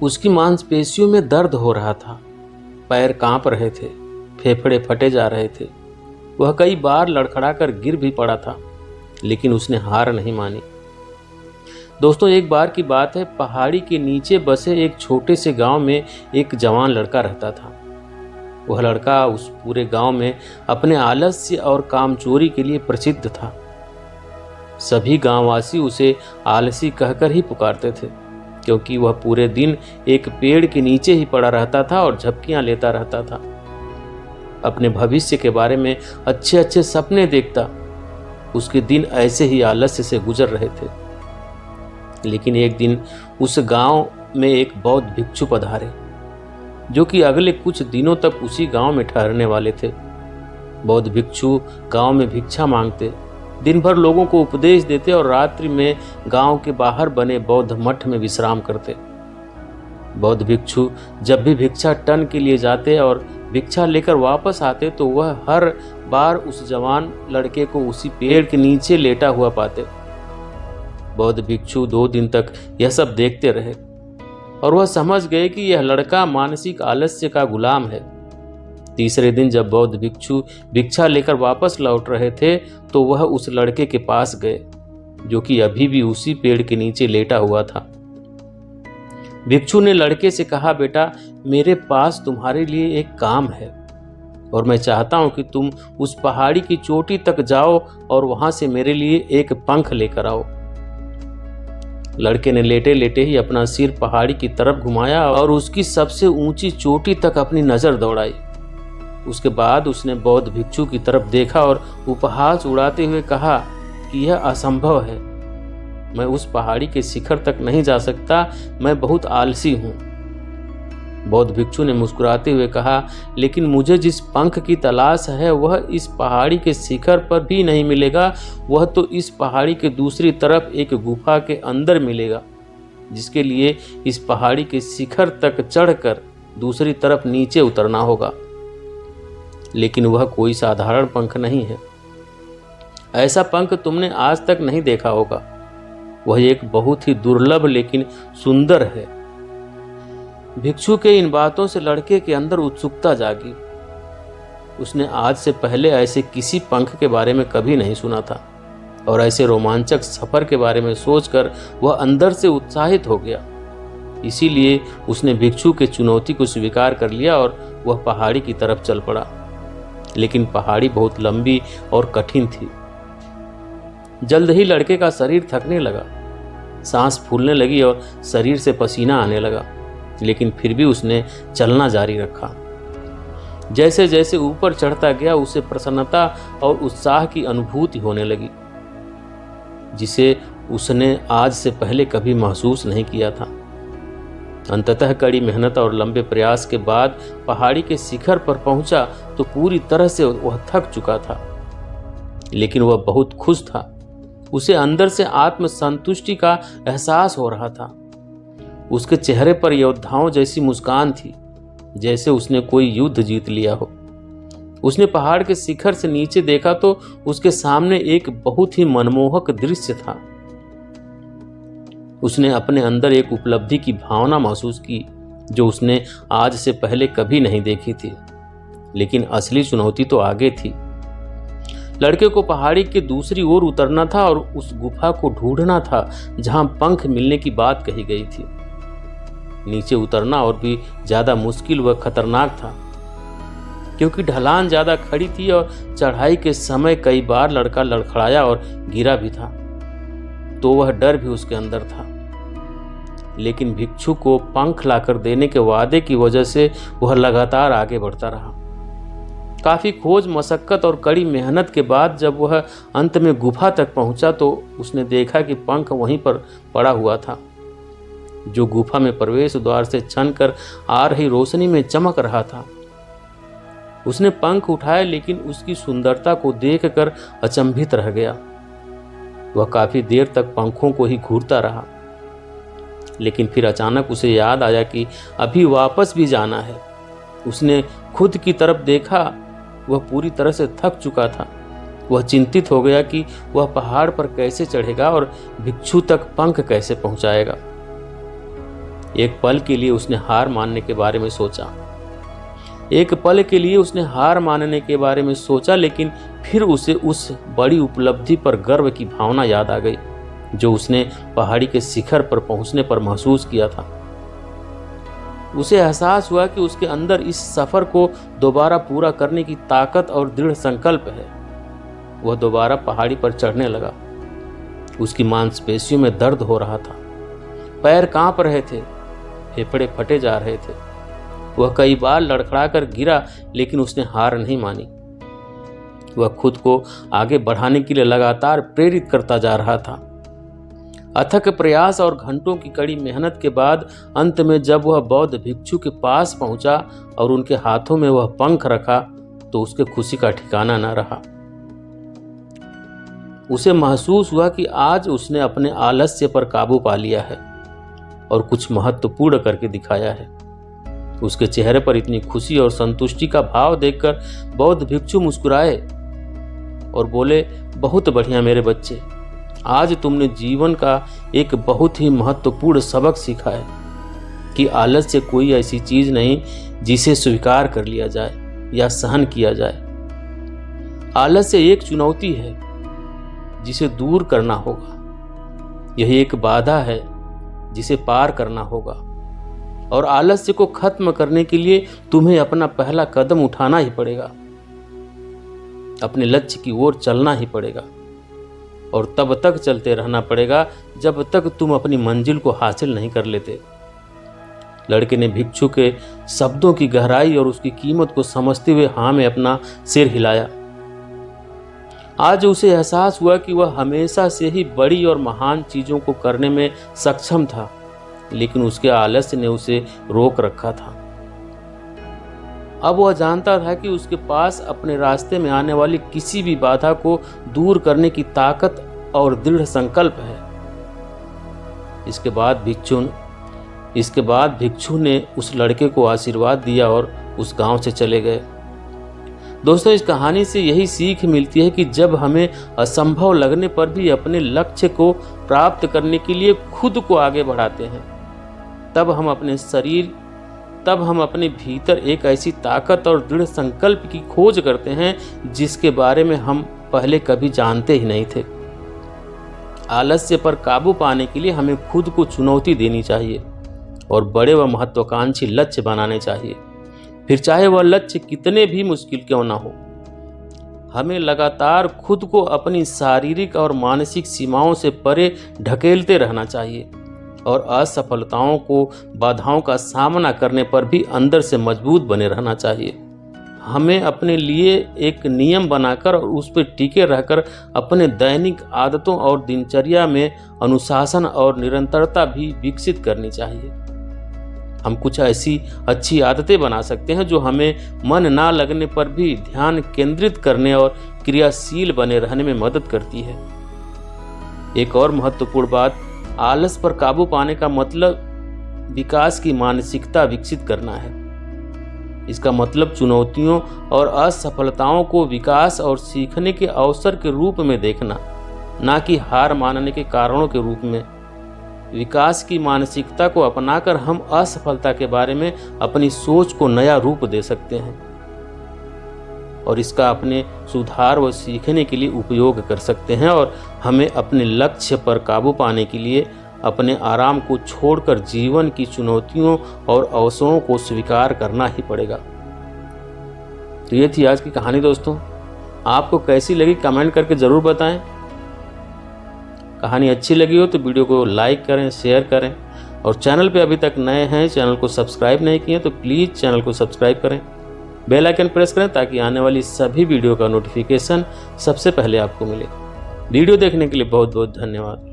उसकी मांसपेशियों में दर्द हो रहा था, पैर कांप रहे थे, फेफड़े फटे जा रहे थे। वह कई बार लड़खड़ाकर गिर भी पड़ा था, लेकिन उसने हार नहीं मानी। दोस्तों, एक बार की बात है, पहाड़ी के नीचे बसे एक छोटे से गांव में एक जवान लड़का रहता था। वह लड़का उस पूरे गांव में अपने आलस्य और कामचोरी के लिए प्रसिद्ध था। सभी गांववासी उसे आलसी कहकर ही पुकारते थे, क्योंकि वह पूरे दिन एक पेड़ के नीचे ही पड़ा रहता था और झपकियां लेता रहता था। अपने भविष्य के बारे में अच्छे अच्छे सपने देखता। उसके दिन ऐसे ही आलस्य से गुजर रहे थे। लेकिन एक दिन उस गांव में एक बौद्ध भिक्षु पधारे, जो कि अगले कुछ दिनों तक उसी गांव में ठहरने वाले थे। बौद्ध भिक्षु गांव में भिक्षा मांगते, दिन भर लोगों को उपदेश देते और रात्रि में गांव के बाहर बने बौद्ध मठ में विश्राम करते। बौद्ध भिक्षु जब भी भिक्षा टन के लिए जाते और भिक्षा लेकर वापस आते तो वह हर बार उस जवान लड़के को उसी पेड़ के नीचे लेटा हुआ पाते। बौद्ध भिक्षु 2 दिन तक यह सब देखते रहे और वह समझ गए कि यह लड़का मानसिक आलस्य का गुलाम है। तीसरे दिन जब बौद्ध भिक्षु भिक्षा लेकर वापस लौट रहे थे तो वह उस लड़के के पास गए, जो कि अभी भी उसी पेड़ के नीचे लेटा हुआ था। भिक्षु ने लड़के से कहा, बेटा, मेरे पास तुम्हारे लिए एक काम है और मैं चाहता हूं कि तुम उस पहाड़ी की चोटी तक जाओ और वहां से मेरे लिए एक पंख लेकर आओ। लड़के ने लेटे लेटे ही अपना सिर पहाड़ी की तरफ घुमाया और उसकी सबसे ऊंची चोटी तक अपनी नजर दौड़ाई। उसके बाद उसने बौद्ध भिक्षु की तरफ देखा और उपहास उड़ाते हुए कहा कि यह असंभव है, मैं उस पहाड़ी के शिखर तक नहीं जा सकता, मैं बहुत आलसी हूं। बौद्ध भिक्षु ने मुस्कुराते हुए कहा, लेकिन मुझे जिस पंख की तलाश है वह इस पहाड़ी के शिखर पर भी नहीं मिलेगा, वह तो इस पहाड़ी के दूसरी तरफ एक गुफा के अंदर मिलेगा, जिसके लिए इस पहाड़ी के शिखर तक चढ़कर दूसरी तरफ नीचे उतरना होगा। लेकिन वह कोई साधारण पंख नहीं है। ऐसा पंख तुमने आज तक नहीं देखा होगा। वह एक बहुत ही दुर्लभ लेकिन सुंदर है। भिक्षु के इन बातों से लड़के के अंदर उत्सुकता जागी। उसने आज से पहले ऐसे किसी पंख के बारे में कभी नहीं सुना था और ऐसे रोमांचक सफर के बारे में सोचकर वह अंदर से उत्साहित हो गया। इसीलिए उसने भिक्षु के चुनौती को स्वीकार कर लिया और वह पहाड़ी की तरफ चल पड़ा। लेकिन पहाड़ी बहुत लंबी और कठिन थी। जल्द ही लड़के का शरीर थकने लगा, सांस फूलने लगी और शरीर से पसीना आने लगा, लेकिन फिर भी उसने चलना जारी रखा। जैसे जैसे ऊपर चढ़ता गया उसे प्रसन्नता और उत्साह की अनुभूति होने लगी, जिसे उसने आज से पहले कभी महसूस नहीं किया था। अंततः कड़ी मेहनत और लंबे प्रयास के बाद पहाड़ी के शिखर पर पहुंचा तो पूरी तरह से वह थक चुका था, लेकिन वह बहुत खुश था। उसे अंदर से आत्मसंतुष्टि का एहसास हो रहा था। उसके चेहरे पर योद्धाओं जैसी मुस्कान थी, जैसे उसने कोई युद्ध जीत लिया हो। उसने पहाड़ के शिखर से नीचे देखा तो उसके सामने एक बहुत ही मनमोहक दृश्य था। उसने अपने अंदर एक उपलब्धि की भावना महसूस की, जो उसने आज से पहले कभी नहीं देखी थी। लेकिन असली चुनौती तो आगे थी। लड़के को पहाड़ी के दूसरी ओर उतरना था और उस गुफा को ढूंढना था जहां पंख मिलने की बात कही गई थी। नीचे उतरना और भी ज्यादा मुश्किल व खतरनाक था, क्योंकि ढलान ज्यादा खड़ी थी और चढ़ाई के समय कई बार लड़का लड़खड़ाया और गिरा भी था, तो वह डर भी उसके अंदर था। लेकिन भिक्षु को पंख लाकर देने के वादे की वजह से वह लगातार आगे बढ़ता रहा। काफी खोज मशक्कत और कड़ी मेहनत के बाद जब वह अंत में गुफा तक पहुंचा तो उसने देखा कि पंख वहीं पर पड़ा हुआ था, जो गुफा में प्रवेश द्वार से छनकर आ रही रोशनी में चमक रहा था। उसने पंख उठाया, लेकिन उसकी सुंदरता को देखकर अचंभित रह गया। वह काफी देर तक पंखों को ही घूरता रहा, लेकिन फिर अचानक उसे याद आया कि अभी वापस भी जाना है। उसने खुद की तरफ देखा, वह पूरी तरह से थक चुका था। वह चिंतित हो गया कि वह पहाड़ पर कैसे चढ़ेगा और भिक्षु तक पंख कैसे पहुंचाएगा। एक पल के लिए उसने हार मानने के बारे में सोचा। एक पल के लिए उसने हार मानने के बारे में सोचा, लेकिन फिर उसे उस बड़ी उपलब्धि पर गर्व की भावना याद आ गई जो उसने पहाड़ी के शिखर पर पहुंचने पर महसूस किया था। उसे एहसास हुआ कि उसके अंदर इस सफर को दोबारा पूरा करने की ताकत और दृढ़ संकल्प है। वह दोबारा पहाड़ी पर चढ़ने लगा। उसकी मांसपेशियों में दर्द हो रहा था, पैर कांप रहे थे, फेफड़े फटे जा रहे थे। वह कई बार लड़खड़ा कर गिरा, लेकिन उसने हार नहीं मानी। वह खुद को आगे बढ़ाने के लिए लगातार प्रेरित करता जा रहा था। अथक प्रयास और घंटों की कड़ी मेहनत के बाद अंत में जब वह बौद्ध भिक्षु के पास पहुंचा और उनके हाथों में वह पंख रखा, तो उसके खुशी का ठिकाना न रहा। उसे महसूस हुआ कि आज उसने अपने आलस्य पर काबू पा लिया है और कुछ महत्वपूर्ण करके दिखाया है। उसके चेहरे पर इतनी खुशी और संतुष्टि का भाव देखकर बौद्ध भिक्षु मुस्कुराए और बोले, बहुत बढ़िया मेरे बच्चे, आज तुमने जीवन का एक बहुत ही महत्वपूर्ण सबक सीखा है कि आलस्य कोई ऐसी चीज नहीं जिसे स्वीकार कर लिया जाए या सहन किया जाए। आलस्य एक चुनौती है जिसे दूर करना होगा। यह एक बाधा है जिसे पार करना होगा और आलस्य को खत्म करने के लिए तुम्हें अपना पहला कदम उठाना ही पड़ेगा। अपने लक्ष्य की ओर चलना ही पड़ेगा और तब तक चलते रहना पड़ेगा जब तक तुम अपनी मंजिल को हासिल नहीं कर लेते। लड़के ने भिक्षु के शब्दों की गहराई और उसकी कीमत को समझते हुए हाँ में अपना सिर हिलाया। आज उसे एहसास हुआ कि वह हमेशा से ही बड़ी और महान चीजों को करने में सक्षम था, लेकिन उसके आलस्य ने उसे रोक रखा था। अब वह जानता था कि उसके पास अपने रास्ते में आने वाली किसी भी बाधा को दूर करने की ताकत और दृढ़ संकल्प है। इसके बाद भिक्षु ने उस लड़के को आशीर्वाद दिया और उस गांव से चले गए। दोस्तों, इस कहानी से यही सीख मिलती है कि जब हमें असंभव लगने पर भी अपने लक्ष्य को प्राप्त करने के लिए खुद को आगे बढ़ाते हैं, तब हम अपने भीतर एक ऐसी ताकत और दृढ़ संकल्प की खोज करते हैं जिसके बारे में हम पहले कभी जानते ही नहीं थे। आलस्य पर काबू पाने के लिए हमें खुद को चुनौती देनी चाहिए और बड़े व महत्वाकांक्षी लक्ष्य बनाने चाहिए, फिर चाहे वह लक्ष्य कितने भी मुश्किल क्यों ना हो। हमें लगातार खुद को अपनी शारीरिक और मानसिक सीमाओं से परे ढकेलते रहना चाहिए और असफलताओं को, बाधाओं का सामना करने पर भी अंदर से मजबूत बने रहना चाहिए। हमें अपने लिए एक नियम बनाकर और उस पर टिके रहकर अपने दैनिक आदतों और दिनचर्या में अनुशासन और निरंतरता भी विकसित करनी चाहिए। हम कुछ ऐसी अच्छी आदतें बना सकते हैं जो हमें मन ना लगने पर भी ध्यान केंद्रित करने और क्रियाशील बने रहने में मदद करती है। एक और महत्वपूर्ण बात, आलस पर काबू पाने का मतलब विकास की मानसिकता विकसित करना है। इसका मतलब चुनौतियों और असफलताओं को विकास और सीखने के अवसर के रूप में देखना, ना कि हार मानने के कारणों के रूप में। विकास की मानसिकता को अपनाकर हम असफलता के बारे में अपनी सोच को नया रूप दे सकते हैं और इसका अपने सुधार व सीखने के लिए उपयोग कर सकते हैं। और हमें अपने लक्ष्य पर काबू पाने के लिए अपने आराम को छोड़कर जीवन की चुनौतियों और अवसरों को स्वीकार करना ही पड़ेगा। तो ये थी आज की कहानी दोस्तों। आपको कैसी लगी कमेंट करके ज़रूर बताएं। कहानी अच्छी लगी हो तो वीडियो को लाइक करें, शेयर करें और चैनल पे अभी तक नए हैं, चैनल को सब्सक्राइब नहीं किए तो प्लीज़ चैनल को सब्सक्राइब करें, बेल आइकन प्रेस करें ताकि आने वाली सभी वीडियो का नोटिफिकेशन सबसे पहले आपको मिले। वीडियो देखने के लिए बहुत बहुत धन्यवाद।